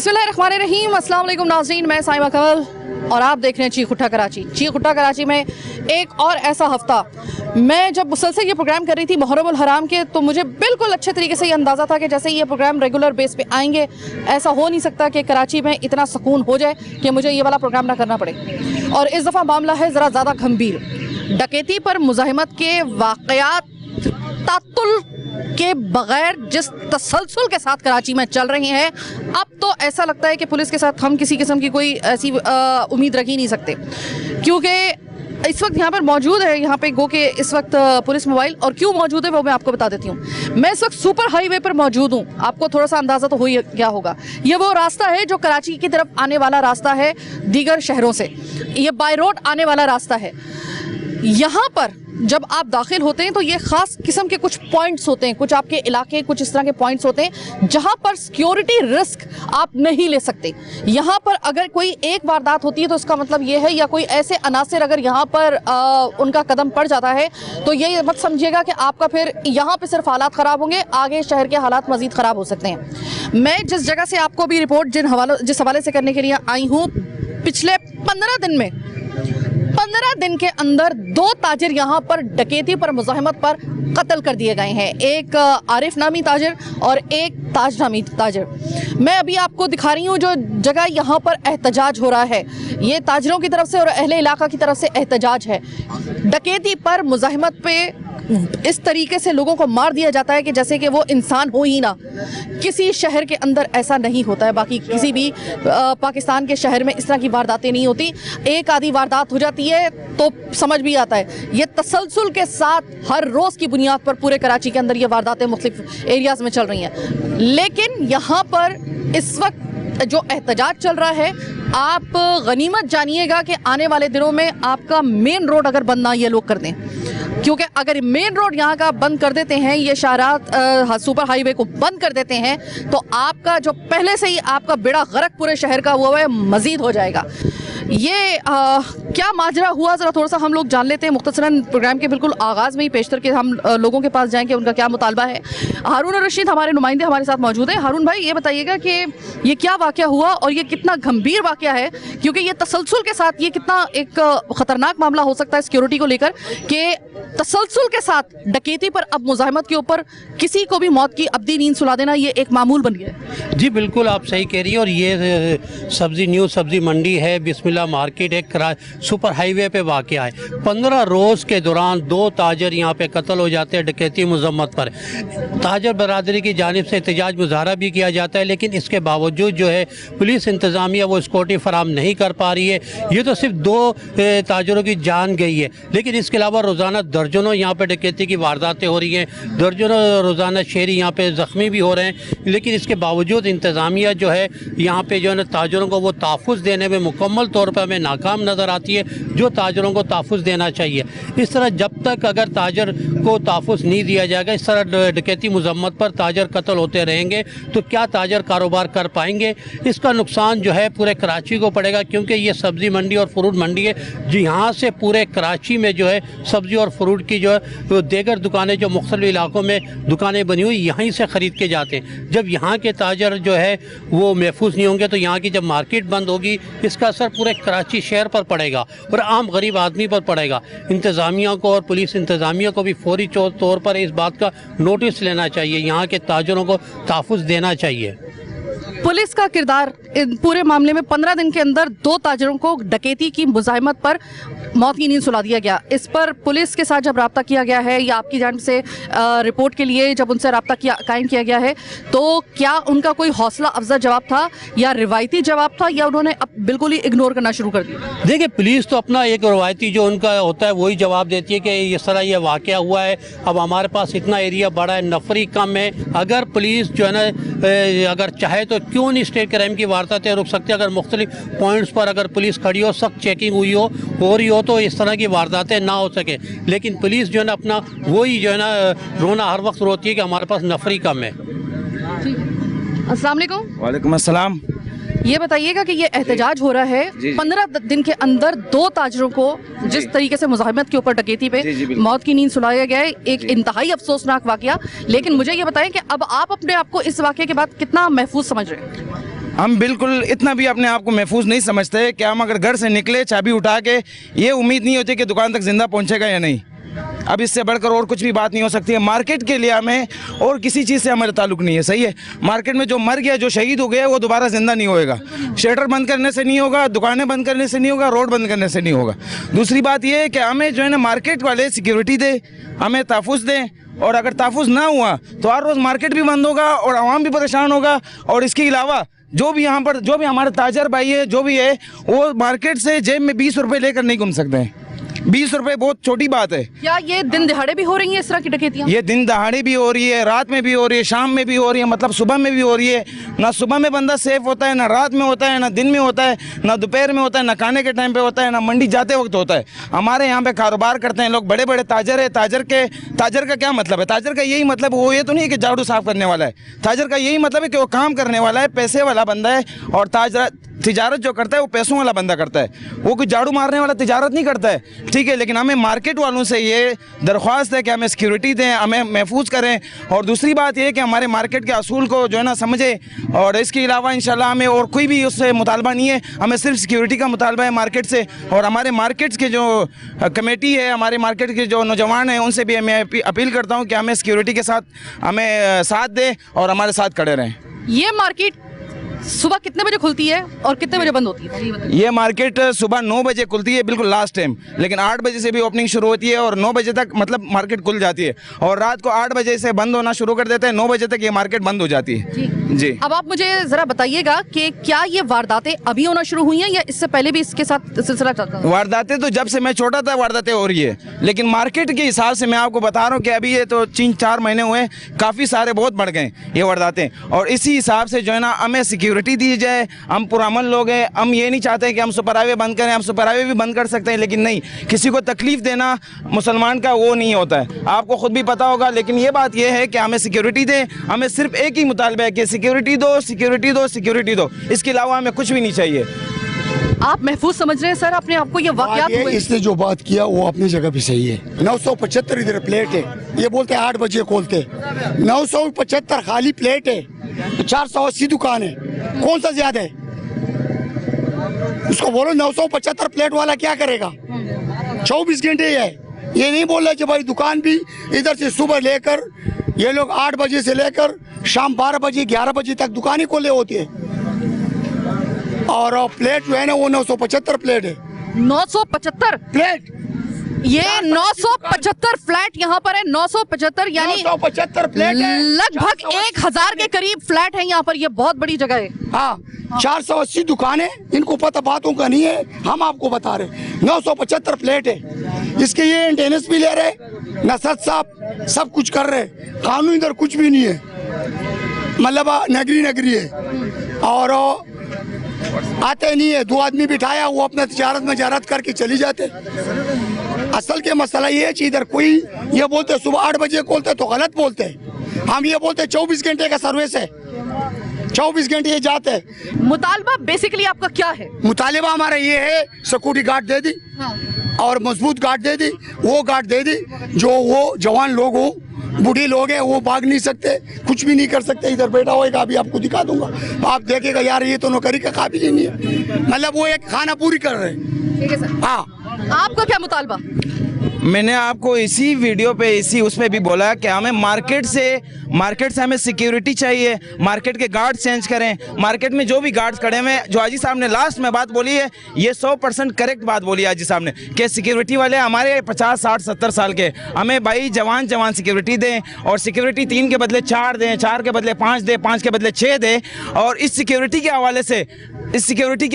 बिस्मिल्लाहिर्रहमानिर्रहीम, अस्सलाम वालेकुम नाज़रीन, मैं साइमा कमल और आप देख रहे हैं चीख उठा कराची। चीख उठा कराची में एक और ऐसा हफ्ता, मैं जब मुसलसल ये प्रोग्राम कर रही थी मुहर्रम उल हराम के, तो मुझे बिल्कुल अच्छे तरीके से ये अंदाज़ा था कि जैसे ये प्रोग्राम रेगुलर बेस पे आएंगे, ऐसा हो नहीं सकता कि कराची में इतना सुकून हो जाए कि मुझे ये वाला प्रोग्राम ना करना पड़े। और इस दफ़ा मामला है ज़रा ज़्यादा गंभीर। डकैती पर मुज़ाहिमत के वाक़यात तातुल के बगैर जिस तसलसल के साथ कराची में चल रही हैं, अब तो ऐसा लगता है कि पुलिस के साथ हम किसी किस्म की कोई ऐसी उम्मीद रख ही नहीं सकते, क्योंकि इस वक्त यहाँ पर मौजूद है, यहाँ पे गो के इस वक्त पुलिस मोबाइल, और क्यों मौजूद है वो मैं आपको बता देती हूँ। मैं इस वक्त सुपर हाईवे पर मौजूद हूँ, आपको थोड़ा सा अंदाज़ा तो हो ही गया होगा। ये वो रास्ता है जो कराची की तरफ आने वाला रास्ता है दीगर शहरों से, ये बाय रोड आने वाला रास्ता है। यहाँ पर जब आप दाखिल होते हैं तो ये ख़ास किस्म के कुछ पॉइंट्स होते हैं, कुछ आपके इलाके कुछ इस तरह के पॉइंट्स होते हैं जहाँ पर सिक्योरिटी रिस्क आप नहीं ले सकते। यहाँ पर अगर कोई एक वारदात होती है तो इसका मतलब ये है, या कोई ऐसे अनासर अगर यहाँ पर उनका कदम पड़ जाता है तो ये मत समझिएगा कि आपका फिर यहाँ पे सिर्फ हालात ख़राब होंगे, आगे शहर के हालात मज़ीद ख़राब हो सकते हैं। मैं जिस जगह से आपको भी रिपोर्ट जिस हवाले से करने के लिए आई हूँ, पिछले 15 दिन के अंदर 2 ताजिर यहाँ पर डकैती पर मुज़ाहिमत पर कत्ल कर दिए गए हैं। एक आरिफ नामी ताजिर और एक ताज नामी ताजिर। मैं अभी आपको दिखा रही हूँ जो जगह यहाँ पर एहतजाज हो रहा है, ये ताजिरों की तरफ से और अहले इलाका की तरफ से एहतजाज है। डकैती पर मुज़ाहिमत पे इस तरीके से लोगों को मार दिया जाता है कि जैसे कि वो इंसान हो ही ना। किसी शहर के अंदर ऐसा नहीं होता है, बाकी किसी भी पाकिस्तान के शहर में इस तरह की वारदातें नहीं होती। एक आधी वारदात हो जाती है तो समझ भी आता है। ये तसलसल के साथ हर रोज़ की बुनियाद पर पूरे कराची के अंदर ये वारदातें मुख्तलिफ एरियाज़ में चल रही हैं। लेकिन यहाँ पर इस वक्त जो एहतजाज चल रहा है, आप गनीमत जानिएगा कि आने वाले दिनों में आपका मेन रोड अगर बंद ना ये लोग कर दें, क्योंकि अगर मेन रोड यहाँ का बंद कर देते हैं, ये शाहरात सुपर हाईवे को बंद कर देते हैं, तो आपका जो पहले से ही आपका बेड़ा गर्क पूरे शहर का हुआ है मज़ीद हो जाएगा। ये क्या माजरा हुआ ज़रा थोड़ा सा हम लोग जान लेते हैं मुख्तसरन। प्रोग्राम के बिल्कुल आगाज़ में ही पेशतर के हम लोगों के पास जाएंगे, उनका क्या मुतालबा है। हारून रशीद हमारे नुमाइंदे हमारे साथ मौजूद हैं। हारून भाई, ये बताइएगा कि ये क्या वाक़या हुआ और ये कितना गंभीर वाक़या है, क्योंकि ये तसलसल के साथ ये कितना एक ख़तरनाक मामला हो सकता है सिक्योरिटी को लेकर, कि तसलसल के साथ डकैती पर अब मुज़ाहिमत के ऊपर किसी को भी मौत की अब्दी नींद सुला देना ये एक मामूल बन गया है। जी बिल्कुल, आप सही कह रही हैं। और ये सब्ज़ी न्यू सब्ज़ी मंडी है, बिस्मिल्लाह मार्केट है, सुपर हाईवे पे वाक़या है। 15 रोज़ के दौरान 2 ताजर यहाँ पे कत्ल हो जाते हैं डकैती मुज़म्मत पर। ताजर बरादरी की जानिब से एहतजाज मुजाहरा भी किया जाता है, लेकिन इसके बावजूद जो है पुलिस इंतज़ामिया वो सिक्योरिटी फराम नहीं कर पा रही है। ये तो सिर्फ 2 ताजरों की जान गई है, लेकिन इसके अलावा रोज़ाना दर्जनों यहाँ पे डकैती की वारदातें हो रही हैं, दर्जनों रोज़ाना शहरी यहाँ पे ज़ख्मी भी हो रहे हैं। लेकिन इसके बावजूद इंतज़ामिया जो है यहाँ पे जो है ना ताजरों को वो तहफ़्फ़ुज़ देने में मुकम्मल तौर पर हमें नाकाम नज़र आती है, जो ताजरों को तहफ़्फ़ुज़ देना चाहिए। इस तरह जब तक अगर ताजर को तहफ़्फ़ुज़ नहीं दिया जाएगा, इस तरह डकैती मुज़म्मत पर ताजर कत्ल होते रहेंगे, तो क्या ताजर कारोबार कर पाएंगे? इसका नुकसान जो है पूरे कराची को पड़ेगा, क्योंकि ये सब्ज़ी मंडी और फ्रूट मंडी है, जो यहाँ से पूरे कराची में जो है सब्ज़ी और फ्रूट की जो है देगर दुकानें जो मुख्तलिफ इलाकों में दुकानें बनी हुई यहीं से ख़रीद के जाते हैं। जब यहाँ के ताजर जो है वो महफूज नहीं होंगे, तो यहाँ की जब मार्केट बंद होगी, इसका असर पूरे कराची शहर पर पड़ेगा और आम गरीब आदमी पर पड़ेगा। इंतज़ामिया को और पुलिस इंतज़ामिया को भी फौरी तौर पर इस बात का नोटिस लेना चाहिए, यहाँ के ताजरों को तहफ़्फ़ुज़ देना चाहिए। पुलिस का किरदार पूरे मामले में 15 दिन के अंदर 2 ताजरों को डकैती की मुज़ाहिमत पर मौत की नींद सुला दिया गया। इस पर पुलिस के साथ जब रब्ता किया गया है या आपकी जानिब से रिपोर्ट के लिए जब उनसे रब्ता कायम किया गया है, तो क्या उनका कोई हौसला अफजा जवाब था या रिवायती जवाब था, या उन्होंने अब बिल्कुल ही इग्नोर करना शुरू कर दिया? देखिए, पुलिस तो अपना एक रवायती जो उनका होता है वही जवाब देती है कि इस तरह ये वाक़या हुआ है, अब हमारे पास इतना एरिया बड़ा है, नफरी कम है। अगर पुलिस जो है ना अगर चाहे तो क्यों नहीं स्टेट क्राइम की वारदातें रुक सकती है? अगर मुख्तलिफ पॉइंट्स पर अगर पुलिस खड़ी हो, सख्त चेकिंग हुई हो रही हो, तो इस तरह की वारदातें ना हो सके। लेकिन पुलिस जो है ना अपना वही जो है ना रोना हर वक्त रोती है कि हमारे पास नफरी कम है। अस्सलाम वालेकुम। वालेकुम अस्सलाम। ये बताइएगा कि ये एहतजाज हो रहा है 15 दिन के अंदर 2 ताजरों को जिस तरीके से मुज़ाहिमत के ऊपर डकैती पे मौत की नींद सुलाया गया है, एक इंतहाई अफसोसनाक वाकया। लेकिन मुझे ये बताएं कि अब आप अपने आप को इस वाकये के बाद कितना महफूज समझ रहे हैं? हम बिल्कुल इतना भी अपने आप को महफूज नहीं समझते कि हम अगर घर से निकले चाबी उठा के ये उम्मीद नहीं होती कि दुकान तक जिंदा पहुंचेगा या नहीं। अब इससे बढ़कर और कुछ भी बात नहीं हो सकती है। मार्केट के लिए हमें और किसी चीज़ से हमारा ताल्लुक नहीं है, सही है। मार्केट में जो मर गया, जो शहीद हो गया, वो दोबारा जिंदा नहीं होएगा। शटर बंद करने से नहीं होगा, दुकानें बंद करने से नहीं होगा, रोड बंद करने से नहीं होगा। दूसरी बात ये है कि हमें जो है ना मार्केट वाले सिक्योरिटी दे, हमें तहफ़्फ़ुज़ दें, और अगर तहफ़्फ़ुज़ ना हुआ तो हर रोज़ मार्केट भी बंद होगा और आवाम भी परेशान होगा। और इसके अलावा जो भी यहाँ पर जो भी हमारे ताजर भाई है, जो भी है, वो मार्केट से जेब में 20 रुपये लेकर नहीं घूम सकते हैं। 20 रुपये बहुत छोटी बात है। क्या ये दिन दिहाड़े भी हो रही हैं इस तरह की डकैतियाँ? ये दिन दहाड़े भी हो रही है, रात में भी हो रही है, शाम में भी हो रही है, मतलब सुबह में भी हो रही है। ना सुबह में बंदा सेफ होता है, ना रात में होता है, ना दिन में होता है, ना दोपहर में होता है, ना खाने के टाइम पे होता है, ना मंडी जाते वक्त होता है। हमारे यहाँ पे कारोबार करते हैं लोग, बड़े बड़े ताजर है। ताजर का क्या मतलब है? ताजर का यही मतलब वो ये तो नहीं कि झाड़ू साफ करने वाला है। ताजर का यही मतलब है कि वो काम करने वाला है, पैसे वाला बंदा है। और तिजारत जो करता है वो पैसों वाला बंदा करता है, वो कोई झाड़ू मारने वाला तिजारत नहीं करता है, ठीक है। लेकिन हमें मार्केट वालों से ये दरख्वास्त है कि हमें सिक्योरिटी दें, हमें महफूज करें। और दूसरी बात ये कि हमारे मार्केट के असूल को जो है ना समझें। और इसके अलावा इंशाल्लाह हमें और कोई भी उससे मुतालबा नहीं है, हमें सिर्फ सिक्योरिटी का मुतालबा है मार्केट से। और हमारे मार्केट्स के जो कमेटी है, हमारे मार्केट के जो नौजवान हैं, उनसे भी मैं अपील करता हूँ कि हमें सिक्योरिटी के साथ हमें साथ दें और हमारे साथ खड़े रहें। ये मार्केट सुबह कितने बजे खुलती है और कितने बजे बंद होती है? ये मार्केट सुबह 9 बजे खुलती है, बिल्कुल लास्ट टाइम। लेकिन 8 बजे से भी ओपनिंग शुरू होती है और 9 बजे तक मतलब मार्केट खुल जाती है। और रात को 8 बजे से बंद होना शुरू कर देते हैं, 9 बजे तक ये मार्केट बंद हो जाती है। जी। अब आप मुझे जरा बताइएगा कि क्या ये वारदातें अभी होना शुरू हुई हैं या इससे पहले भी इसके साथ सिलसिला चलता है? वारदातें तो जब से मैं छोटा था वारदातें हो रही है, लेकिन मार्केट के हिसाब से मैं आपको बता रहा हूँ कि अभी ये तो 3-4 महीने हुए, काफ़ी सारे बहुत बढ़ गए ये वारदातें। और इसी हिसाब से जो है ना हमें सिक्योरिटी दी जाए। हम पुरामन लोग हैं, हम ये नहीं चाहते कि हम सुपर हाईवे बंद करें। हम सुपर हाईवे भी बंद कर सकते हैं, लेकिन नहीं, किसी को तकलीफ देना मुसलमान का वो नहीं होता है, आपको खुद भी पता होगा। लेकिन ये बात ये है कि हमें सिक्योरिटी दें। हमें सिर्फ एक ही मुतालबा है कि सिक्योरिटी दो, सिक्योरिटी दो, सिक्योरिटी दो। इसके अलावा हमें कुछ भी नहीं चाहिए। आप महफूज समझ रहे हैं सर अपने आप को? ये वाकयात हुए? इसने जो बात किया वो अपनी जगह पे सही है। 975 इधर प्लेट है, ये बोलते हैं 8 बजे खोलते। 975 खाली प्लेट है, 480 दुकान है, कौन सा ज्यादा है? उसको बोलो 975 प्लेट वाला क्या करेगा? 24 घंटे है। ये नहीं बोल रहे कि भाई दुकान भी इधर से सुबह लेकर ये लोग 8 बजे से लेकर शाम 12 बजे 11 बजे तक दुकान ही खोले होती है। और प्लेट जो है ना वो 975 प्लेट है। 975 प्लेट, ये 975 फ्लैट यहाँ पर है। 975 यानी 975 प्लेट है। लगभग 1000 के करीब फ्लैट है यहाँ पर। ये बहुत बड़ी जगह है। हाँ, 480 दुकानें, इनको पता बातों का नहीं है, हम आपको बता रहे। 975 प्लेट है। इसके ये मेंटेनेंस भी ले रहे, नसरत साहब सब कुछ कर रहे। कानून इधर कुछ भी नहीं है, मतलब नगरी है। और आते नहीं है, 2 आदमी बिठाया, वो अपना तिजारत में जारत करके चली जाते। असल के मसला ये है कि इधर कोई ये बोलते सुबह 8 बजे खोलते तो गलत बोलते हैं। हम ये बोलते 24 घंटे का सर्विस है, 24 घंटे ये जाते हैं। मुतालबा बेसिकली आपका क्या है? मुतालिबा हमारा ये है सिक्योरिटी गार्ड दे दी और मजबूत गार्ड दे दी, वो गार्ड दे दी जो वो जवान लोग हो, बूढ़े लोग हैं, वो भाग नहीं सकते, कुछ भी नहीं कर सकते। इधर बैठा होएगा, अभी आपको दिखा दूंगा, आप देखेगा यार ये तो नौकरी का काबिल ही नहीं है, मतलब वो एक खाना पूरी कर रहे हैं। ठीक है सर। हाँ, आपका क्या मुतालबा? मैंने आपको इसी वीडियो पे इसी उसमें भी बोला कि हमें मार्केट से हमें सिक्योरिटी चाहिए। मार्केट के गार्ड चेंज करें। मार्केट में जो भी गार्ड्स खड़े हुए हैं, जो हाजी साहब ने लास्ट में बात बोली है, ये 100% करेक्ट बात बोली है हाजी साहब ने कि सिक्योरिटी वाले हमारे 50, 60, 70 साल के, हमें भाई जवान सिक्योरिटी दें। और सिक्योरिटी 3 के बदले 4 दें, 4 के बदले 5 दें, 5 के बदले 6 दें। और इस सिक्योरिटी के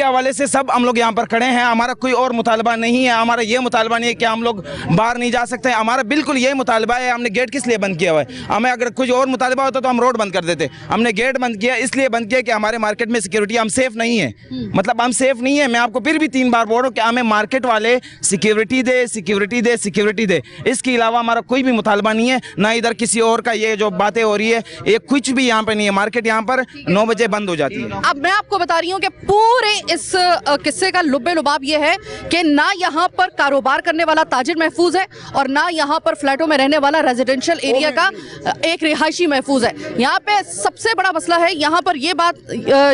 हवाले से सब हम लोग यहाँ पर खड़े हैं। हमारा कोई और मुतालबा नहीं है। हमारा ये मुतालबा नहीं है कि हम लोग बाहर नहीं जा सकते। हमारा बिल्कुल ये मुतालबा है। हमने गेट किस लिए बंद किया हुआ है? हमें अगर कुछ और मुतालबा होता तो हम रोड बंद कर देते। हमने गेट बंद किया, इसलिए बंद किया कि हमारे मार्केट में सिक्योरिटी, हम सेफ नहीं है, मतलब हम सेफ नहीं है। मैं आपको फिर भी 3 बार बोल रहा हूँ कि हमें मार्केट वाले सिक्योरिटी दे। इसके अलावा हमारा कोई भी मुतालबा नहीं है, ना इधर किसी और का। ये जो बातें हो रही है, ये कुछ भी यहाँ पे नहीं है। मार्केट यहाँ पर 9 बजे बंद हो जाती है। अब मैं आपको बता रही हूँ कि पूरे इस किस्से का लुब्बे लुबाब ये है कि ना यहाँ पर कारोबार करने वाला ताजिर महफूज है और ना यहाँ पर फ्लैटों में रहने वाला रेजिडेंशियल एरिया का एक रिहायशी महफूज है। यहाँ पे सबसे बड़ा मसला है, यहाँ पर ये बात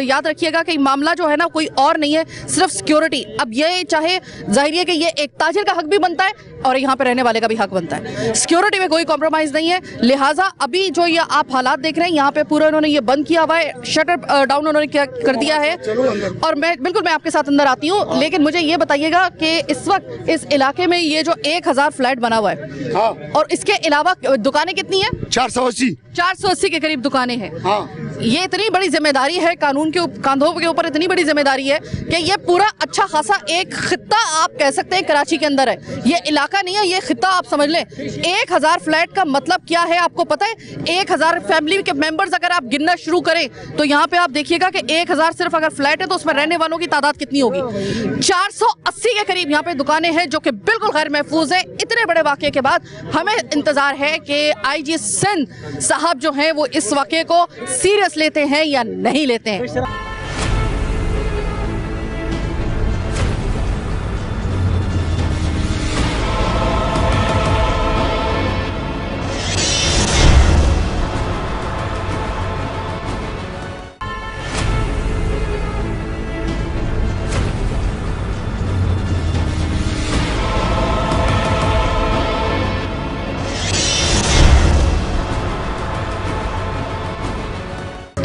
याद रखिएगा कि मामला जो है ना कोई और नहीं है, सिर्फ सिक्योरिटी। अब ये चाहे जाहिर है कि ये एक ताजिर का हक भी बनता है और यहाँ पे रहने वाले का भी हक बनता है, सिक्योरिटी में कोई कॉम्प्रोमाइज़ नहीं है। लिहाजा अभी जो ये आप हालात देख रहे हैं यहाँ पे पूरा उन्होंने ये बंद किया हुआ है, शटर डाउन उन्होंने क्या कर दिया है। और मैं आपके साथ अंदर आती हूँ, लेकिन मुझे ये बताइएगा कि इस वक्त इस इलाके में ये जो 1000 फ्लैट बना हुआ है, हाँ। और इसके अलावा दुकानें कितनी है? 480 के करीब दुकानें हैं। हाँ। ये इतनी बड़ी जिम्मेदारी है, कानून के कांधों के ऊपर इतनी बड़ी जिम्मेदारी है कि ये पूरा अच्छा खासा एक खित्ता आप कह सकते हैं कराची के अंदर है। ये इलाका नहीं है, ये खित्ता आप समझ लें। 1000 फ्लैट का मतलब क्या है आपको पता है? 1000 फैमिली के मेंबर्स अगर आप गिनना शुरू करें तो यहाँ पे आप देखिएगा कि 1000 सिर्फ अगर फ्लैट है तो उसमें रहने वालों की तादाद कितनी होगी? 480 के करीब यहाँ पे दुकानें हैं जो कि बिल्कुल गैर महफूज है। इतने बड़े वाक़े के बाद हमें इंतजार है कि IG सिंध साहब जो हैं वो इस वाक़े को सीरियस लेते हैं या नहीं लेते हैं।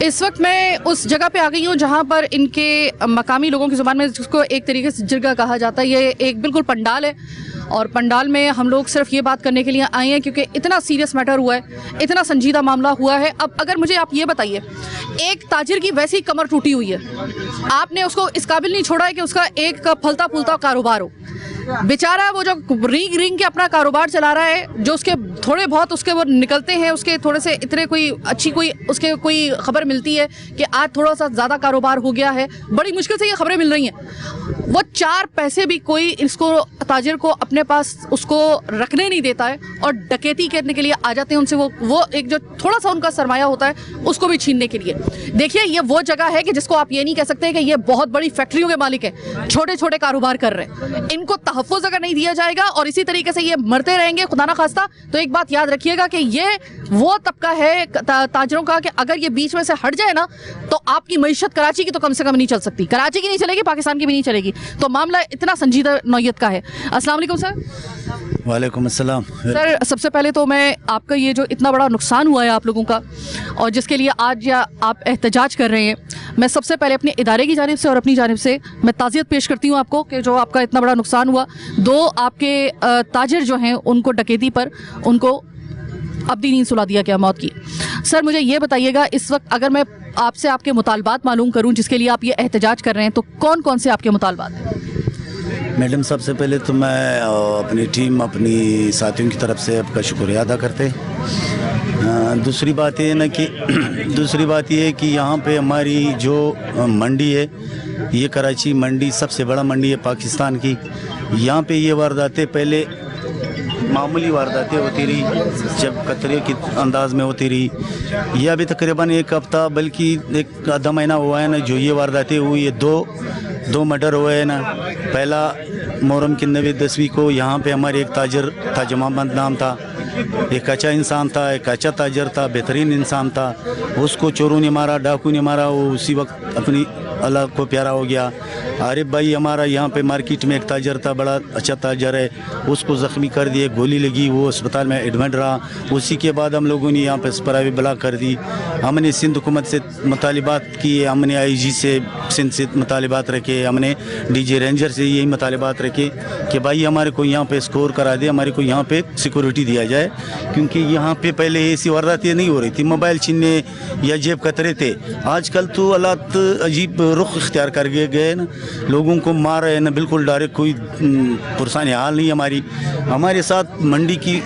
इस वक्त मैं उस जगह पे आ गई हूँ जहाँ पर इनके मकामी लोगों की ज़ुबान में जिसको एक तरीके से जिरगा कहा जाता है, ये एक बिल्कुल पंडाल है। और पंडाल में हम लोग सिर्फ ये बात करने के लिए आए हैं क्योंकि इतना सीरियस मैटर हुआ है, इतना संजीदा मामला हुआ है। अब अगर मुझे आप ये बताइए, एक ताजिर की वैसी ही कमर टूटी हुई है, आपने उसको इस काबिल नहीं छोड़ा है कि उसका एक फलता फूलता कारोबार हो। बेचारा वो जो रिंग के अपना कारोबार चला रहा है, जो उसके थोड़े बहुत उसके वो निकलते हैं, उसके थोड़े से इतने कोई अच्छी कोई उसके कोई खबर मिलती है कि आज थोड़ा सा ज़्यादा कारोबार हो गया है, बड़ी मुश्किल से ये खबरें मिल रही हैं। वो 4 पैसे भी कोई इसको ताजिर को अपने पास उसको रखने नहीं देता है और डकैती करने के लिए आ जाते हैं उनसे। वो एक जो थोड़ा सा उनका सरमाया होता है उसको भी छीनने के लिए। देखिए ये वो जगह है कि जिसको आप ये नहीं कह सकते कि ये बहुत बड़ी फैक्ट्रियों के मालिक हैं, छोटे छोटे कारोबार कर रहे हैं। इनको तहफ़्फ़ुज़ अगर नहीं दिया जाएगा और इसी तरीके से ये मरते रहेंगे खुदा ना खास्ता, तो एक बात याद रखिएगा कि ये वो तबका है ताजरों का कि अगर ये बीच में से हट जाए ना तो आपकी मईशत कराची की तो कम से कम नहीं चल सकती, कराची की नहीं चलेगी, पाकिस्तान की भी नहीं चलेगी। तो मामला इतना संजीदा नौयत का है। अस्सलाम वालेकुम सर। वालेकुम अस्सलाम। सर सबसे पहले तो मैं आपका ये जो इतना बड़ा नुकसान हुआ है आप लोगों का और जिसके लिए आज या आप एहतजाज कर रहे हैं, मैं सबसे पहले अपने इदारे की जानिब से और अपनी जानिब से मैं ताज़ियत पेश करती हूँ आपको कि जो आपका इतना बड़ा नुकसान हुआ। 2 आपके ताजिर जो हैं उनको डकैती पर उनको अब्दी नींद सुला दिया गया मौत की। सर मुझे ये बताइएगा, इस वक्त अगर मैं आपसे आपके मुतालबात मालूम करूँ जिसके लिए आप ये एहतजाज कर रहे हैं, तो कौन कौन से आपके मुतालबात हैं? मैडम सबसे पहले तो मैं अपनी टीम अपनी साथियों की तरफ से आपका शुक्रिया अदा करते हैं। दूसरी बात ये ना कि यहाँ पे हमारी जो मंडी है, ये कराची मंडी सबसे बड़ा मंडी है पाकिस्तान की। यहाँ पे ये वारदातें पहले मामूली वारदातें होती रही, जब कतरे के अंदाज में होती रही। ये अभी तकरीबन 1 हफ्ता बल्कि 1 आधा महीना हुआ है ना जो ये वारदातें हुई है। 2 मर्डर हुए हैं ना। पहला मुहर्रम की 9-10वीं को यहाँ पे हमारे एक ताजर था, जमाबंद नाम था, एक अच्छा इंसान था, एक अच्छा ताजर था, बेहतरीन इंसान था। उसको चोरों ने मारा, डाकू ने मारा, वो उसी वक्त अपनी अल्लाह को प्यारा हो गया। आरिफ भाई हमारा यहाँ पे मार्केट में एक ताजर था, बड़ा अच्छा ताजर है, उसको ज़ख्मी कर दिए, गोली लगी, वो अस्पताल में एडमिट रहा। उसी के बाद हम लोगों ने यहाँ पे प्राइवेट ब्लॉक कर दी। हमने सिंध हुकूमत से मुतालिबात किए, हमने IG से सिंध से मुतालिबात रखे, हमने DJ रेंजर से यही मुतालिबात रखे कि भाई हमारे को यहाँ पे स्कोर करा दे, हमारे को यहाँ पे सिक्योरिटी दिया जाए, क्योंकि यहाँ पे पहले ऐसी वारदातें नहीं हो रही थी, मोबाइल छीनने या जेब कतरे थे। आजकल तो हालात अजीब रुख इख्तियार कर गए ना, लोगों को मार रहे हैं ना, बिल्कुल डायरेक्ट कोई पुरसानी हाल नहीं। हमारे साथ मंडी की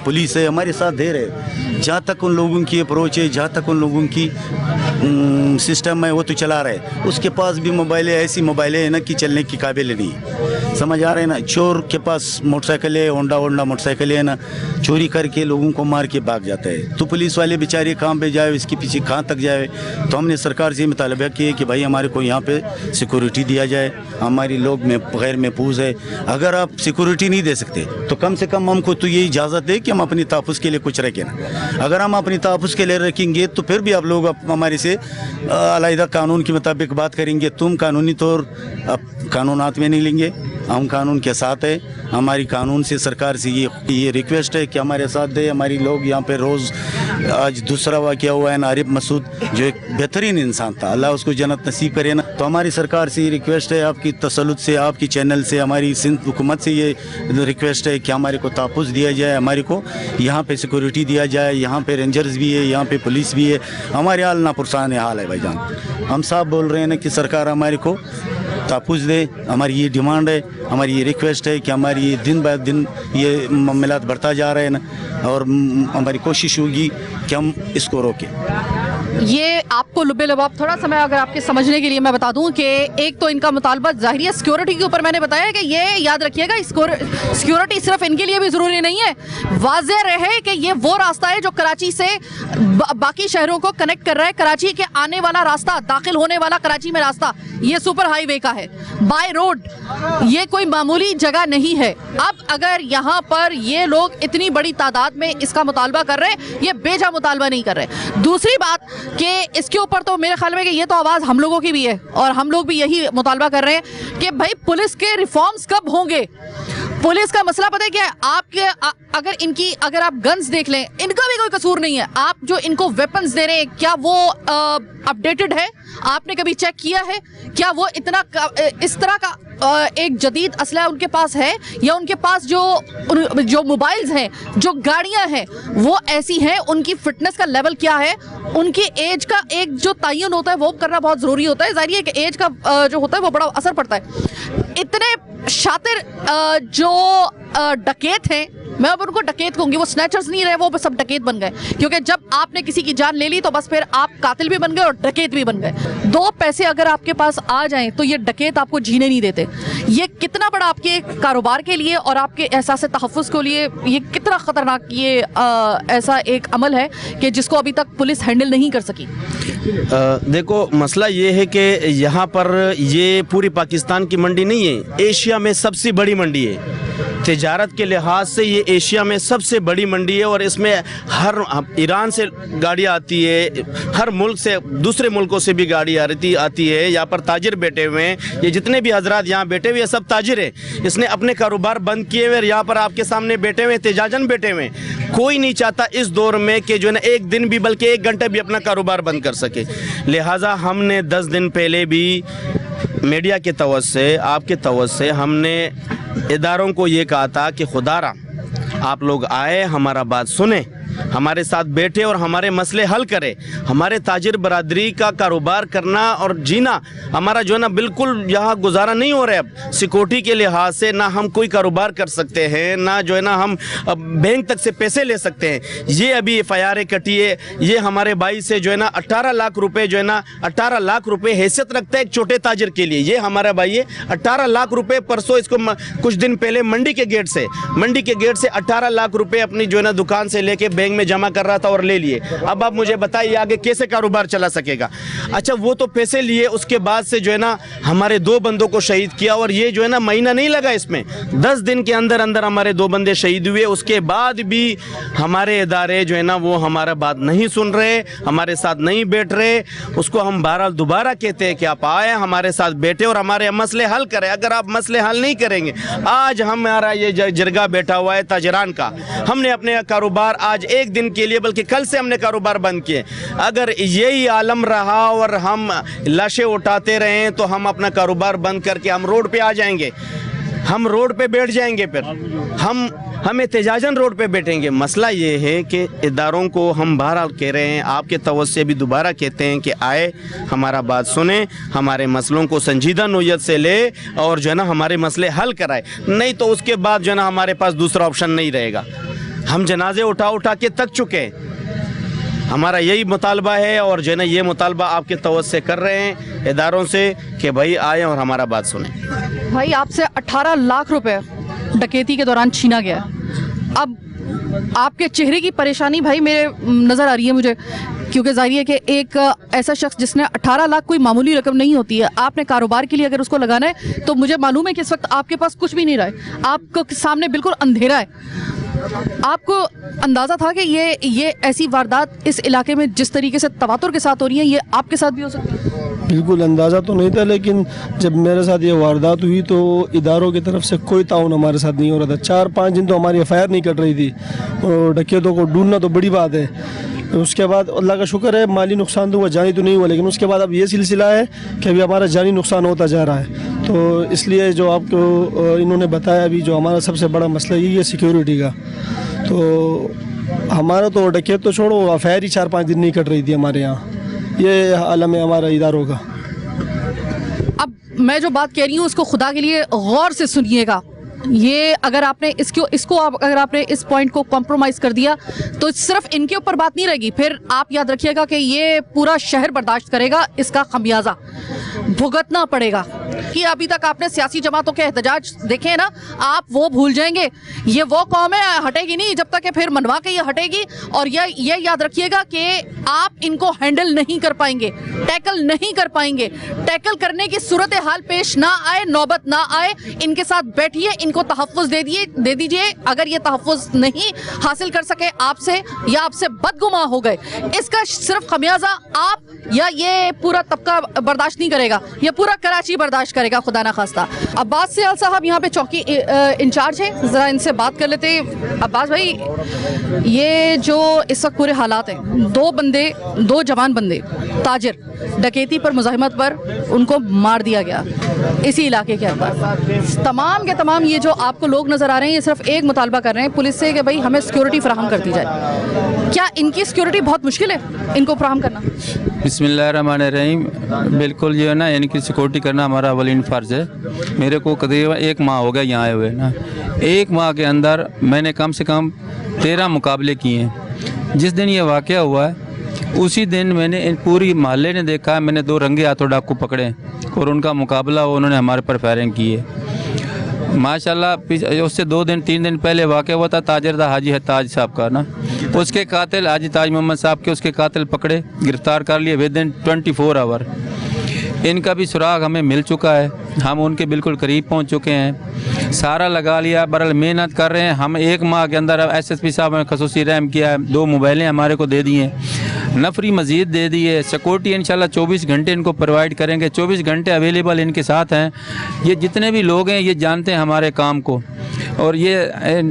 पुलिस है, हमारे साथ दे रहे, जहाँ तक उन लोगों की अप्रोच है, जहाँ तक उन लोगों की सिस्टम है वो तो चला रहे। उसके पास भी मोबाइलें ऐसी मोबाइलें हैं ना कि चलने की काबिल नहीं। समझ आ रहे हैं ना। चोर के पास मोटरसाइकिल है, होंडा मोटरसाइकिल है ना, चोरी करके लोगों को मार के भाग जाता है। तो पुलिस वाले बेचारे कहाँ पे जाए, इसके पीछे कहाँ तक जाए। तो हमने सरकार से मुतालबा किया कि भाई हमारे को यहाँ पे सिक्योरिटी दिया जाए। हमारी लोग में गैर महफूज है, अगर आप सिक्योरिटी नहीं दे सकते तो कम से कम हमको तो ये इजाज़त दे कि हम अपनी तहफ़्फ़ुज़ के लिए कुछ रखें ना। अगर हम अपनी तहफ़्फ़ुज़ के लिए रखेंगे तो फिर भी आप लोग हमारे से अलग कानून के मुताबिक बात करेंगे। तुम कानूनी तौर कानून हाथ में नहीं लेंगे, हम कानून के साथ है। हमारी कानून से सरकार से ये रिक्वेस्ट है कि हमारे साथ दे। हमारी लोग यहाँ पे रोज़, आज दूसरा वाक़या हुआ है ना, आरिफ मसूद जो एक बेहतरीन इंसान था, अल्लाह उसको जन्नत नसीब करे ना। तो हमारी सरकार से ये रिक्वेस्ट है, आपकी तसल्लुत से, आपकी चैनल से, हमारी सिंध हुकूमत से ये रिक्वेस्ट है कि हमारे को तहफ़्फ़ुज़ दिया जाए, हमारे को यहाँ पे सिक्योरिटी दिया जाए। यहाँ पे रेंजर्स भी है, यहाँ पे पुलिस भी है। हमारे हाल नापुरसान हाल है भाईजान। हम साफ बोल रहे हैं ना कि सरकार हमारे को तहफ़्फ़ुज़ दे। हमारी ये डिमांड है, हमारी ये रिक्वेस्ट है कि हमारी ये दिन ब दिन ये मामलात बढ़ता जा रहे हैं ना, और हमारी कोशिश होगी कि हम इसको रोकें। ये आपको लुबे लबाब थोड़ा समय अगर आपके समझने के लिए मैं बता दूं कि एक तो इनका मुतालबा ज़ाहिर है सिक्योरिटी के ऊपर। मैंने बताया कि ये याद रखिएगा, सिक्योरिटी सिर्फ इनके लिए भी ज़रूरी नहीं है। वाज़ेह रहे कि ये वो रास्ता है जो कराची से बाकी शहरों को कनेक्ट कर रहा है। कराची के आने वाला रास्ता, दाखिल होने वाला कराची में रास्ता, ये सुपर हाईवे का है, बाय रोड। ये कोई मामूली जगह नहीं है। अब अगर यहाँ पर ये लोग इतनी बड़ी तादाद में इसका मुतालबा कर रहे हैं, ये बेजा मुतालबा नहीं कर रहे। दूसरी बात कि इसके ऊपर तो मेरे ख्याल में कि ये तो आवाज़ हम लोगों की भी है, और हम लोग भी यही मुतालबा कर रहे हैं कि भाई पुलिस के रिफॉर्म्स कब होंगे। पुलिस का मसला पता है क्या है? आपके अगर आप गन्स देख लें, इनका भी कोई कसूर नहीं है। आप जो इनको वेपन्स दे रहे हैं, क्या वो अपडेटेड है? आपने कभी चेक किया है? क्या वो इस तरह का एक जदीद असला उनके पास है, या उनके पास जो मोबाइल्स हैं, जो गाड़ियां हैं, वो ऐसी हैं? उनकी फिटनेस का लेवल क्या है? उनकी एज का एक जो तयन होता है वो करना बहुत ज़रूरी होता है। जाहिर है कि एज का जो होता है वो बड़ा असर पड़ता है। इतने शातिर जो डकैत हैं, मैं अब उनको डकैत कहूँगी, वो स्नैचर्स नहीं रहे, वो सब डकैत बन गए। क्योंकि जब आपने किसी की जान ले ली तो बस फिर आप कातिल भी बन गए और डकैत भी बन गए। दो पैसे अगर आपके पास आ जाएं तो ये डकैत आपको जीने नहीं देते। ये कितना बड़ा आपके कारोबार के लिए और आपके एहसास तहफ़्फ़ुज़ के लिए ये कितना ख़तरनाक ये ऐसा एक अमल है कि जिसको अभी तक पुलिस हैंडल नहीं कर सकी। देखो, मसला ये है कि यहाँ पर ये पूरी पाकिस्तान की मंडी नहीं है, एशिया में सबसे बड़ी मंडी है। तिजारत के लिहाज से ये एशिया में सबसे बड़ी मंडी है, और इसमें हर ईरान से गाड़ियाँ आती है, हर मुल्क से, दूसरे मुल्कों से भी गाड़ी आती है। यहाँ पर ताजिर बैठे हुए हैं, ये जितने भी हजरात यहाँ बैठे हुए हैं सब ताजिर हैं। इसने अपने कारोबार बंद किए हुए, यहाँ पर आपके सामने बैठे हुए, तेजाजन बैठे हुए। कोई नहीं चाहता इस दौर में कि जो है ना एक दिन भी बल्कि एक घंटे भी अपना कारोबार बंद कर सके। लिहाजा हमने 10 दिन पहले भी मीडिया के तवज्जो से, आपके तवज्जो से, हमने इदारों को ये कहा था कि खुदारा आप लोग आए, हमारा बात सुने, हमारे साथ बैठे और हमारे मसले हल करे। हमारे ताजिर बरादरी का कारोबार करना और जीना हमारा जो है ना बिल्कुल यहाँ गुजारा नहीं हो रहा है। अब सिक्योरिटी के लिहाज से ना हम कोई कारोबार कर सकते हैं, ना जो है ना हम बैंक तक से पैसे ले सकते हैं। ये अभी FIR कटी है, ये हमारे भाई से जो है ना 18 लाख रुपए जो है ना 18 लाख रुपए हैसियत रखता है एक छोटे ताजिर के लिए। ये हमारा भाई है, 18 लाख रुपए परसों इसको कुछ दिन पहले मंडी के गेट से 18 लाख रुपए अपनी जो है ना दुकान से लेके बैंक में जमा कर रहा था और ले लिए। अब आप मुझे बताइए आगे कैसे कारोबार चला सकेगा। अच्छा, वो तो पैसे लिए, उसके बाद से जो है ना हमारे 2 बंदों को शहीद किया, और ये जो है ना महीना नहीं लगा इसमें, 10 दिन के अंदर अंदर हमारे 2 बंदे शहीद हुए। उसके बाद भी हमारे इदारे जो है ना वो हमारा बात नहीं सुन रहे, हमारे साथ नहीं बैठ रहे। उसको हम बहरहाल दोबारा कहते हैं कि आप आए, हमारे साथ बैठे और हमारे मसले हल करें। अगर आप मसले हल नहीं करेंगे, आज हमारा ये जरगा बैठा हुआ है ताजरान का, हमने अपने कारोबार आज एक दिन के लिए, बल्कि कल से हमने कारोबार बंद किए। अगर यही आलम रहा और हम लाशें उठाते रहे तो हम अपना कारोबार बंद करके हम रोड पे आ जाएंगे, हम रोड पे बैठ जाएंगे, फिर हम एहतजाजन रोड पे बैठेंगे। मसला ये है कि इदारों को हम बहरहाल कह रहे हैं, आपके तवज्जो से भी दोबारा कहते हैं कि आए, हमारा बात सुने, हमारे मसलों को संजीदा नोयत से ले और जो है ना हमारे मसले हल कराए। नहीं तो उसके बाद जो है ना हमारे पास दूसरा ऑप्शन नहीं रहेगा। हम जनाजे उठा के थक चुके हैं। हमारा यही मुतालबा है और जो है ना ये मुतालबा आपके तवज्जो से कर रहे हैं इदारों से कि भाई आए और हमारा बात सुने। भाई आपसे 18 लाख रुपए डकैती के दौरान छीना गया। अब आपके चेहरे की परेशानी भाई मेरे नज़र आ रही है मुझे, क्योंकि जाहिर है कि एक ऐसा शख्स जिसने 18 लाख कोई मामूली रकम नहीं होती है, आपने कारोबार के लिए अगर उसको लगाना है तो मुझे मालूम है कि इस वक्त आपके पास कुछ भी नहीं रहा है, आपको सामने बिल्कुल अंधेरा है। आपको अंदाज़ा था कि ये ऐसी वारदात इस इलाके में जिस तरीके से तवातुर के साथ हो रही है ये आपके साथ भी हो सकती है? बिल्कुल अंदाज़ा तो नहीं था, लेकिन जब मेरे साथ ये वारदात हुई तो इदारों की तरफ से कोई ताउन हमारे साथ नहीं हो रहा था। 4-5 दिन तो हमारी एफआईआर नहीं कट रही थी और डकैतों को ढूंढना तो बड़ी बात है। उसके बाद अल्लाह का शुक्र है माली नुकसान तो हुआ, जानी तो नहीं हुआ, लेकिन उसके बाद अब ये सिलसिला है कि अभी हमारा जानी नुकसान होता जा रहा है। तो इसलिए जो आपको इन्होंने बताया अभी जो हमारा सबसे बड़ा मसला यही है सिक्योरिटी का। तो हमारा तो डकैत तो छोड़ो, एफआईआर ही 4-5 दिन नहीं कट रही थी हमारे यहाँ। ये आलम है हमारा इदारों का। अब मैं जो बात कह रही हूँ उसको खुदा के लिए गौर से सुनिएगा। ये अगर आपने अगर आपने इस पॉइंट को कॉम्प्रोमाइज़ कर दिया तो सिर्फ इनके ऊपर बात नहीं रहेगी, फिर आप याद रखिएगा कि ये पूरा शहर बर्दाश्त करेगा, इसका खमियाजा भुगतना पड़ेगा। कि अभी तक आपने सियासी जमातों के एहतजाज देखे हैं ना, आप वो भूल जाएंगे। ये वो कौम है हटेगी नहीं जब तक कि फिर मनवा के ये हटेगी। और ये याद रखिएगा कि आप इनको हैंडल नहीं कर पाएंगे, टैकल नहीं कर पाएंगे। टैकल करने की सूरत हाल पेश ना आए, नौबत ना आए, इनके साथ बैठिए, इनको तहफ़्फ़ुज़ दे दीजिए। अगर ये तहफ़्फ़ुज़ नहीं हासिल कर सके आपसे या आपसे बदगुमा हो गए, इसका सिर्फ खमियाजा आप या ये पूरा तबका बर्दाश्त नहीं करेगा, ये पूरा कराची बर्दाश्त करेगा, खुदा ना खास्ता। अब्बास सियाल साहब यहाँ पे चौकी इंचार्ज हैं, ज़रा इनसे बात कर लेते हैं। अब्बास भाई, ये जो इस वक्त पूरे हालात हैं, दो जवान बंदे ताजिर डकैती पर मुज़ाहिमत पर उनको मार दिया गया इसी इलाके के अंदर। तमाम के तमाम ये जो आपको लोग नज़र आ रहे हैं ये सिर्फ एक मुतालबा कर रहे हैं पुलिस से कि भाई हमें सिक्योरिटी फराहम कर दी जाए। क्या इनकी सिक्योरिटी बहुत मुश्किल है इनको फराहम करना? बिस्मिल्लाहिर्रहमानिर्रहीम। बिल्कुल जो है ना इनकी सिक्योरिटी करना हमारा अवलीन फ़र्ज़ है। मेरे को करीबन 1 माह हो गया यहाँ आए हुए ना। 1 माह के अंदर मैंने कम से कम 13 मुकाबले किए हैं। जिस दिन ये वाक़या हुआ है उसी दिन मैंने पूरी मोहल्ले ने देखा, मैंने 2 रंगे हाथों डाकू पकड़े और उनका मुकाबला उन्होंने हमारे पर फायरिंग की है। माशाल्लाह उससे 2-3 दिन पहले वाक़या हुआ था ताजरदा हाजी है ताज साहब का ना, उसके कातिल हाजी ताज मोहम्मद साहब के उसके कातिल पकड़े, गिरफ़्तार कर लिए विदिन 24 आवर। इनका भी सुराग हमें मिल चुका है, हम उनके बिल्कुल करीब पहुंच चुके हैं, सारा लगा लिया, बरल मेहनत कर रहे हैं। हम 1 माह के अंदर SSP साहब ने खसूसी रहम किया है, 2 मोबाइलें हमारे को दे दी हैं, नफरी मज़ीद दे दी है, सिक्योरिटी इंशाल्लाह 24 घंटे इनको प्रोवाइड करेंगे, 24 घंटे अवेलेबल इनके साथ हैं। ये जितने भी लोग हैं ये जानते हैं हमारे काम को और ये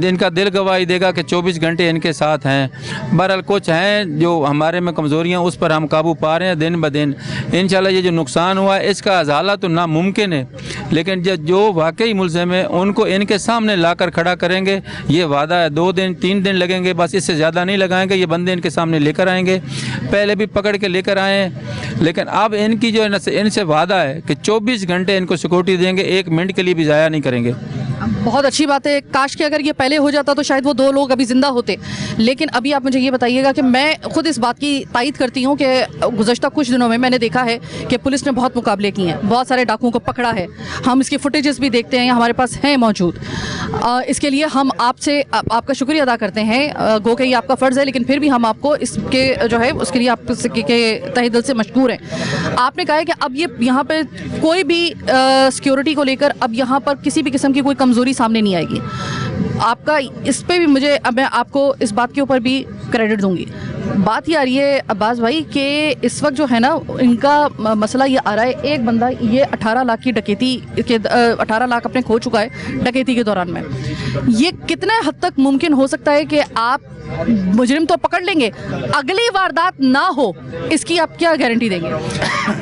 इनका दिल गवाही देगा कि 24 घंटे इनके साथ हैं। बहरहाल कुछ हैं जो हमारे में कमज़ोरियाँ, उस पर हम काबू पा रहे हैं दिन ब दिन। इंशाल्लाह ये जो नुकसान हुआ है इसका अज़ाला तो नामुमकिन है, लेकिन जो वाकई मुलज़िम है उनको इनके सामने लाकर खड़ा करेंगे, ये वादा है। 2-3 दिन लगेंगे, बस इससे ज़्यादा नहीं लगाएंगे। ये बंदे इनके सामने लेकर आएंगे, पहले भी पकड़ के लेकर आए, लेकिन अब इनकी जो इनसे वादा है कि 24 घंटे इनको सिक्योरिटी देंगे, 1 मिनट के लिए भी ज़ाया नहीं करेंगे। बहुत अच्छी बात है। काश कि अगर ये पहले हो जाता तो शायद वो 2 लोग अभी ज़िंदा होते। लेकिन अभी आप मुझे ये बताइएगा कि मैं खुद इस बात की तायद करती हूँ कि गुज़श्ता कुछ दिनों में मैंने देखा है कि पुलिस ने बहुत मुकाबले किए हैं, बहुत सारे डाकुओं को पकड़ा है। हम इसकी फुटेजेस भी देखते हैं, हमारे पास हैं मौजूद। इसके लिए हम आपसे आपका शुक्रिया अदा करते हैं। गो के ये आपका फ़र्ज़ है, लेकिन फिर भी हम आपको इसके जो है उसके लिए आपके तहे दिल से मशकूर हैं। आपने कहा है कि अब ये यहाँ पर कोई भी सिक्योरिटी को लेकर अब यहाँ पर किसी भी किस्म की कोई कमज़ोरी सामने नहीं आएगी। आपका इस पे भी मैं आपको इस बात के ऊपर भी क्रेडिट दूंगी। बात ये आ रही है अब्बास भाई कि इस वक्त जो है ना इनका मसला ये आ रहा है, एक बंदा ये 18 लाख की डकैती के 18 लाख अपने खो चुका है डकैती के दौरान में। ये कितने हद तक मुमकिन हो सकता है कि आप मुजरिम तो पकड़ लेंगे, अगली वारदात ना हो, इसकी आप क्या गारंटी देंगे?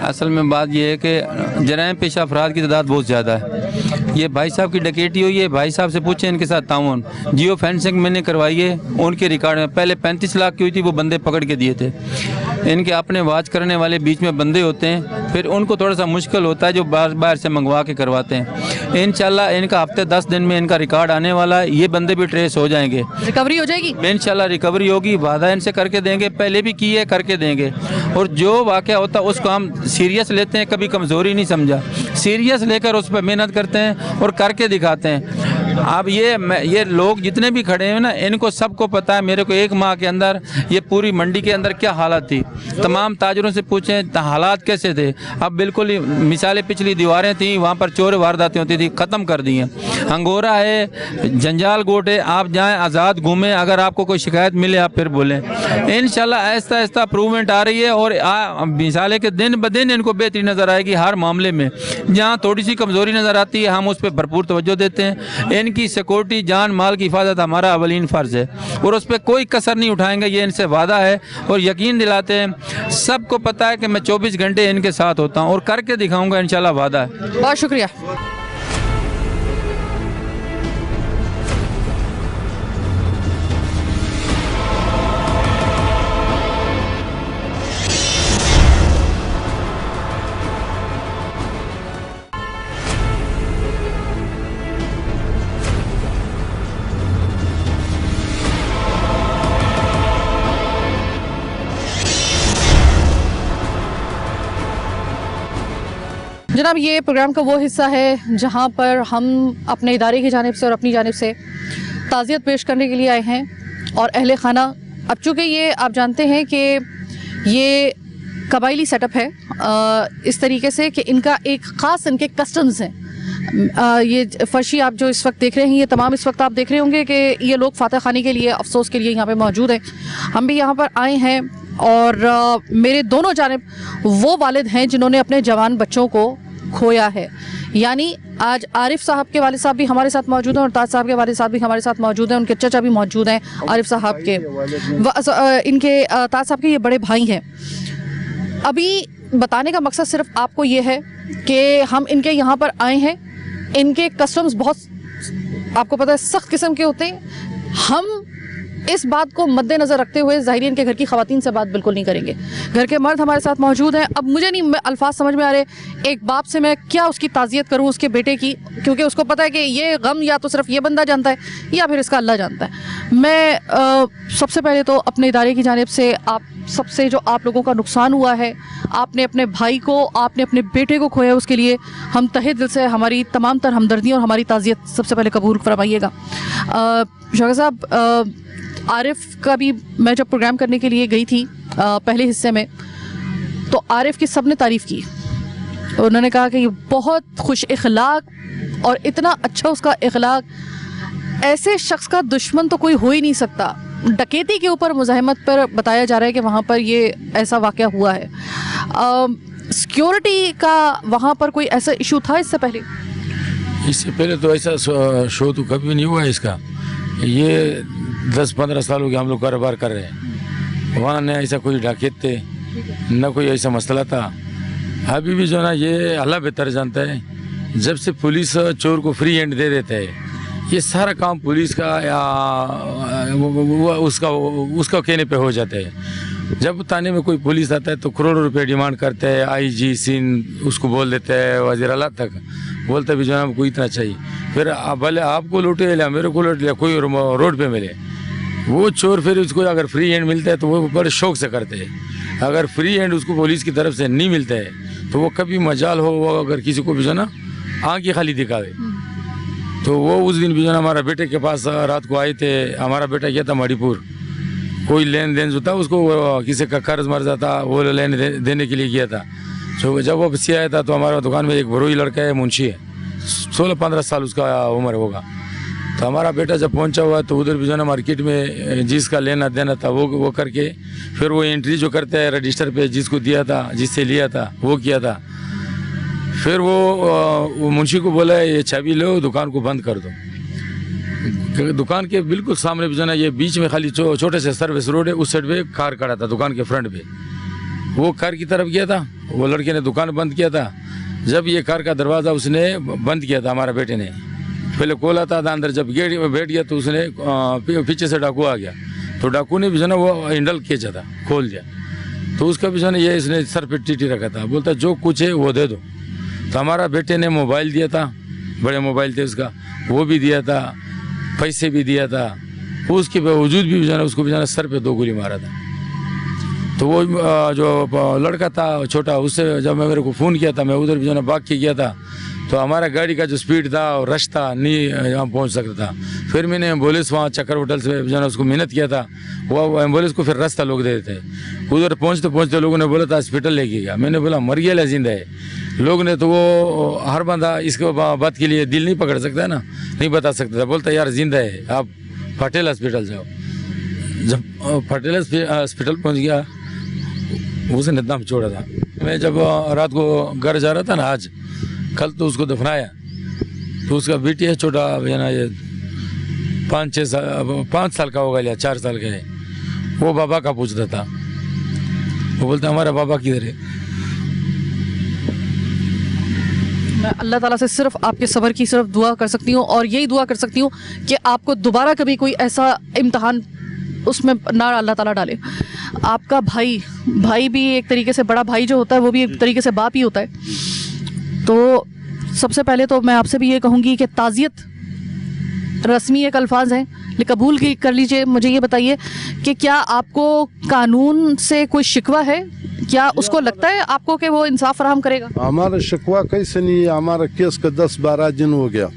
असल में बात यह है कि जराइम पेशा अफराद की तादाद बहुत ज़्यादा है। ये भाई साहब की डकैती हुई है, भाई साहब से पूछें इनके साथ ताउन। जियो फेंसिंग मैंने करवाई है, उनके रिकॉर्ड में पहले 35 लाख की हुई थी, वो बंदे पकड़ के दिए थे। इनके अपने वाच करने वाले बीच में बंदे होते हैं, फिर उनको थोड़ा सा मुश्किल होता है जो बाहर से मंगवा के करवाते हैं। इंशाल्लाह इनका हफ्ते 10 दिन में इनका रिकॉर्ड आने वाला है, ये बंदे भी ट्रेस हो जाएंगे, रिकवरी हो जाएगी इंशाल्लाह रिकवरी होगी। वादा इनसे करके देंगे, पहले भी की है, करके देंगे। और जो वाक़या होता है उसको हम सीरियस लेते हैं, कभी कमज़ोरी नहीं समझा, सीरियस लेकर उस पर मेहनत करते हैं और करके दिखाते हैं। अब ये लोग जितने भी खड़े हैं ना, इनको सबको पता है मेरे को 1 माह के अंदर ये पूरी मंडी के अंदर क्या हालत थी। तमाम ताजरों से पूछें हालात कैसे थे। अब बिल्कुल ही मिसालें पिछली दीवारें थी, वहाँ पर चोर वारदातें होती थी, ख़त्म कर दी हैं। अंगोरा है, जंजाल गोट है, आप जाएँ आज़ाद घूमें, अगर आपको कोई शिकायत मिले आप फिर बोलें। इंशाल्लाह आहिस्ता आहिस्ता इम्प्रूवमेंट आ रही है और मिसालें के दिन ब दिन इनको बेहतरी नज़र आएगी हर मामले में। जहाँ थोड़ी सी कमज़ोरी नज़र आती है हम उस पर भरपूर तवज्जो देते हैं। इनकी सिक्योरिटी, जान माल की हिफाजत हमारा अवलीन फ़र्ज़ है और उस पर कोई कसर नहीं उठाएंगे, ये इनसे वादा है और यकीन दिलाते हैं। सबको पता है कि मैं 24 घंटे इनके साथ होता हूँ और करके दिखाऊंगा, इंशाल्लाह वादा है। बहुत शुक्रिया। जनाब, ये प्रोग्राम का वो हिस्सा है जहाँ पर हम अपने इदारे की जानिब से और अपनी जानिब से ताज़ियत पेश करने के लिए आए हैं। और अहले खाना, अब चूँकि ये आप जानते हैं कि ये कबायली सेटअप है इस तरीके से कि इनका एक ख़ास इनके कस्टम्स हैं। ये फर्शी आप जो इस वक्त देख रहे हैं, ये तमाम इस वक्त आप देख रहे होंगे कि ये लोग फातह खानी के लिए, अफसोस के लिए यहाँ पे मौजूद हैं। हम भी यहाँ पर आए हैं और मेरे दोनों जानिब वो वालिद हैं जिन्होंने अपने जवान बच्चों को खोया है। यानी आज आरिफ साहब के वालिद साहब भी हमारे साथ मौजूद हैं और ताज साहब के वालिद साहब भी हमारे साथ मौजूद हैं। उनके चचा भी मौजूद हैं आरिफ साहब के, इनके ताज साहब के ये बड़े भाई हैं। अभी बताने का मकसद सिर्फ आपको ये है कि हम इनके यहाँ पर आए हैं। इनके कस्टम्स बहुत, आपको पता है, सख्त किस्म के होते हैं। हम इस बात को मद्देनज़र रखते हुए ज़ाहिरीन के घर की ख़वातीन से बात बिल्कुल नहीं करेंगे। घर के मर्द हमारे साथ मौजूद हैं। अब मुझे नहीं अल्फाज समझ में आ रहे, एक बाप से मैं क्या उसकी ताज़ियत करूं उसके बेटे की, क्योंकि उसको पता है कि ये गम या तो सिर्फ ये बंदा जानता है या फिर इसका अल्लाह जानता है। मैं सबसे पहले तो अपने इदारे की जानिब से आप सबसे, जो आप लोगों का नुकसान हुआ है, आपने अपने भाई को, आपने अपने बेटे को खोया, उसके लिए हम तहे दिल से हमारी तमाम तर हमदर्दी और हमारी ताज़ियत सबसे पहले कबूल फरमाइएगा। शौकत साहब, आरिफ का भी मैं जब प्रोग्राम करने के लिए गई थी पहले हिस्से में, तो आरिफ की सब ने तारीफ़ की। उन्होंने कहा कि ये बहुत खुश इखलाक और इतना अच्छा उसका इखलाक, ऐसे शख्स का दुश्मन तो कोई हो ही नहीं सकता। डकैती के ऊपर मुज़ाहमत पर बताया जा रहा है कि वहाँ पर ये ऐसा वाक़या हुआ है। सिक्योरिटी का वहाँ पर कोई ऐसा इशू था इससे पहले? इससे पहले तो ऐसा शो तो कभी नहीं हुआ इसका। ये 10-15 साल हो गए हम लोग कारोबार कर रहे हैं। वहाँ न ऐसा कोई डाकैत थे, न कोई ऐसा मसला था। अभी भी जो ना, ये अल्लाह बेहतर जानता है, जब से पुलिस चोर को फ्री हैंड दे देता है, ये सारा काम पुलिस का या उसका कहने पे हो जाता है। जब थाने में कोई पुलिस आता है तो करोड़ों रुपए डिमांड करता है, आईजी सीन उसको बोल देता है, वज़ीर आला तक बोलता भी जनाब को इतना चाहिए। फिर भले आपको लूटे या मेरे को लूट लिया, कोई रोड पे मिले, वो चोर फिर उसको अगर फ्री हैंड मिलता है तो वो बड़े शौक से करते हैं। अगर फ्री हैंड उसको पुलिस की तरफ से नहीं मिलता है तो वो कभी मजाल हो, वो अगर किसी को भी जो ना आँखें खाली दिखावे। तो वो उस दिन भी जो ना हमारा बेटे के पास रात को आए थे। हमारा बेटा गया था मणिपुर, कोई लेन देन जो था उसको किसी का कर्ज मर जाता, वो लेन देने के लिए गया था। तो जब वो वापसी आया था तो हमारा दुकान में एक बरोई लड़का है, मुंशी है, 16-15 साल उसका उम्र होगा। तो हमारा बेटा जब पहुंचा हुआ तो उधर भी जो ना मार्केट में जिसका लेना देना था वो करके, फिर वो एंट्री जो करता है रजिस्टर पे, जिसको दिया था, जिससे लिया था, वो किया था। फिर वो मुंशी को बोला ये चाबी लो, दुकान को बंद कर दो। दुकान के बिल्कुल सामने भी जो ना, ये बीच में खाली छोटे से सर्विस रोड है, उस साइड पे कार खड़ा था दुकान के फ्रंट पे। वो कार की तरफ गया था, वो लड़के ने दुकान बंद किया था। जब ये कार का दरवाज़ा उसने बंद किया था, हमारा बेटे ने पहले खोला था अंदर, जब गेट में बैठ गया तो उसने पीछे से डाकू आ गया। तो डाकू ने भी जो ना वो हैंडल खींचा था, खोल दिया। तो उसका भी जो है ना ये इसने सर पे टीटी रखा था, बोलता जो कुछ है वो दे दो। तो हमारा बेटे ने मोबाइल दिया था, बड़े मोबाइल थे उसका, वो भी दिया था, पैसे भी दिया था, उसके बावजूद भी जो है ना उसको भी जो है ना सर पे 2 गोली मारा था। तो वो जो लड़का था छोटा, उससे जब मैं मेरे को फ़ोन किया था, मैं उधर भी जो है ना भाग के गया था, तो हमारा गाड़ी का जो स्पीड था और रश था नहीं यहाँ पहुँच सकता था। फिर मैंने एम्बुलेंस वहाँ चक्कर होटल से जो है ना उसको मेहनत किया था, वो एम्बुलेंस को फिर रास्ता लोग दे देते। उधर पहुँचते पहुँचते लोगों ने बोला था हॉस्पिटल लेके गया, मैंने बोला मर गया जिंदा है। लोग ने तो वो हर बंदा इसको बात के लिए दिल नहीं पकड़ सकता है ना, नहीं बता सकता था, बोलता यार जिंदा है आप पटेल हॉस्पिटल जाओ। जब पटेल हॉस्पिटल पहुँच गया उसने दम छोड़ा था। मैं जब रात को घर जा रहा था ना, आज कल तो उसको दफनाया, तो उसका बेटी है छोटा है ना, ये 5 साल का होगा या 4 साल का है, वो बाबा का पूछता था, वो बोलता हमारा बाबा किधर है। मैं अल्लाह ताला से सिर्फ आपके सब्र की सिर्फ दुआ कर सकती हूँ, और यही दुआ कर सकती हूँ कि आपको दोबारा कभी कोई ऐसा इम्तहान उसमें ना अल्लाह ताला डाले। आपका भाई भी एक तरीके से, बड़ा भाई जो होता है वो भी एक तरीके से बाप ही होता है। तो सबसे पहले तो मैं आपसे भी ये कहूँगी कि ताज़ियत रस्मी एक अल्फाज हैं, लेकिन कबूल कर लीजिए। मुझे ये बताइए कि क्या आपको कानून से कोई शिकवा है? क्या उसको लगता है आपको कि वो इंसाफ फराहम करेगा? हमारा शिकवा कैसे नहीं है, हमारा केस का 10-12 दिन हो गया,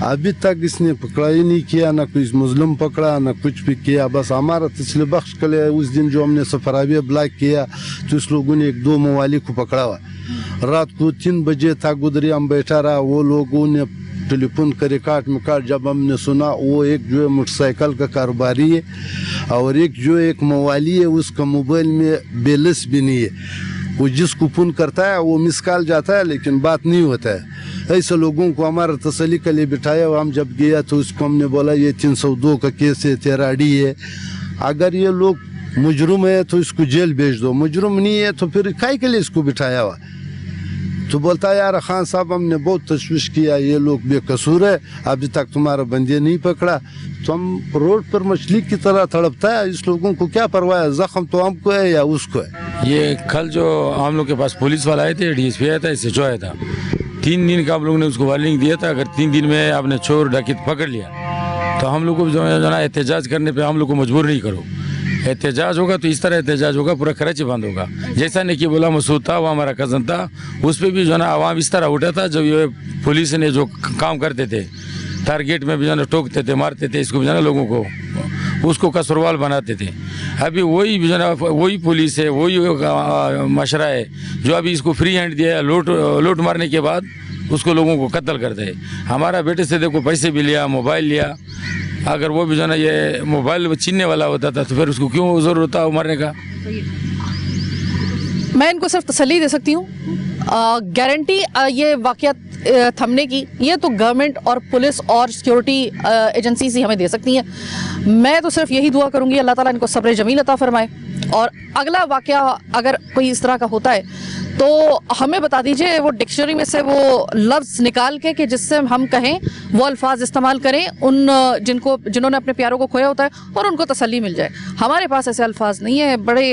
अभी तक इसने पकड़ा ही नहीं किया, ना कोई मुस्लिम पकड़ा ना कुछ भी किया। बस हमारा तस्लीह बख्श के लिए उस दिन जो हमने सफराविया ब्लॉक किया तो इस लोगों ने 1-2 मवाली को पकड़ा हुआ। रात को 3 बजे था गुदरी हम बैठा रहा, वो लोगों ने टेलीफोन का रिकॉर्ड में काट, जब हमने सुना वो एक जो है मोटरसाइकिल का कारोबारी है और एक मवाली है, उसका मोबाइल में बैलेंस भी नहीं है, वो जिसको फोन करता है वो मिस कॉल जाता है लेकिन बात नहीं होता है। ऐसे लोगों को हमारा तसल्ली के लिए बिठाया। हम जब गया तो उसको हमने बोला ये 302 का केस है, तेरा आईडी है, अगर ये लोग मुजरिम है तो इसको जेल भेज दो, मुजरिम नहीं है तो फिर काहे के लिए इसको बिठाया हुआ। तो बोलता है यार खान साहब हमने बहुत तशवीश किया, ये लोग बेकसूर है, अभी तक तुम्हारा बंदे नहीं पकड़ा। तो हम रोड पर मछली की तरह तड़पता है, इस लोगों को क्या परवाह है, जख्म तो हमको है या उसको है। ये कल जो हम लोग के पास पुलिस वाला आए थे, DSP आया था, SHO आया था, 3 दिन का आप लोगों ने उसको वार्निंग दिया था, अगर 3 दिन में आपने चोर डकैत पकड़ लिया तो हम लोग को जो है ना एहतजाज करने पे हम लोग को मजबूर नहीं करो। एहतजाज होगा तो इस तरह एहतजाज होगा, पूरा कराची बंद होगा। जैसा नहीं कि बोला मसूद था, वो हमारा कज़न था, उस पर भी जो है ना आवाम इस तरह उठा था, जब ये पुलिस ने जो काम करते थे, टारगेट में भी जो है ना टोकते थे, मारते थे, इसको जो है ना लोगों को उसको कसुरवाल बनाते थे। अभी वही जो है ना वही पुलिस है, वही मशरा है जो अभी इसको फ्री हैंड दिया है, लूट मारने के बाद उसको लोगों को कत्ल करते हैं। हमारा बेटे से देखो पैसे भी लिया, मोबाइल लिया, अगर वो भी जो है ना ये मोबाइल छीनने वाला होता था तो फिर उसको क्यों ज़रूरत होता है मरने का। मैं इनको सिर्फ तसल्ली दे सकती हूँ, गारंटी ये वाक़या थमने की ये तो गवर्नमेंट और पुलिस और सिक्योरिटी एजेंसीज ही हमें दे सकती हैं। मैं तो सिर्फ यही दुआ करूँगी अल्लाह ताला इनको सब्र जमील अता फरमाए, और अगला वाक़या अगर कोई इस तरह का होता है तो हमें बता दीजिए, वो डिक्शनरी में से वो लफ्ज़ निकाल के कि जिससे हम कहें वो अल्फाज इस्तेमाल करें उन जिन्होंने अपने प्यारों को खोया होता है और उनको तसल्ली मिल जाए। हमारे पास ऐसे अल्फाज नहीं है। बड़े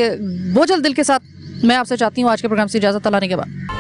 बोझल दिल के साथ मैं आपसे चाहती हूँ आज के प्रोग्राम से इजाज़त तलाने के बाद।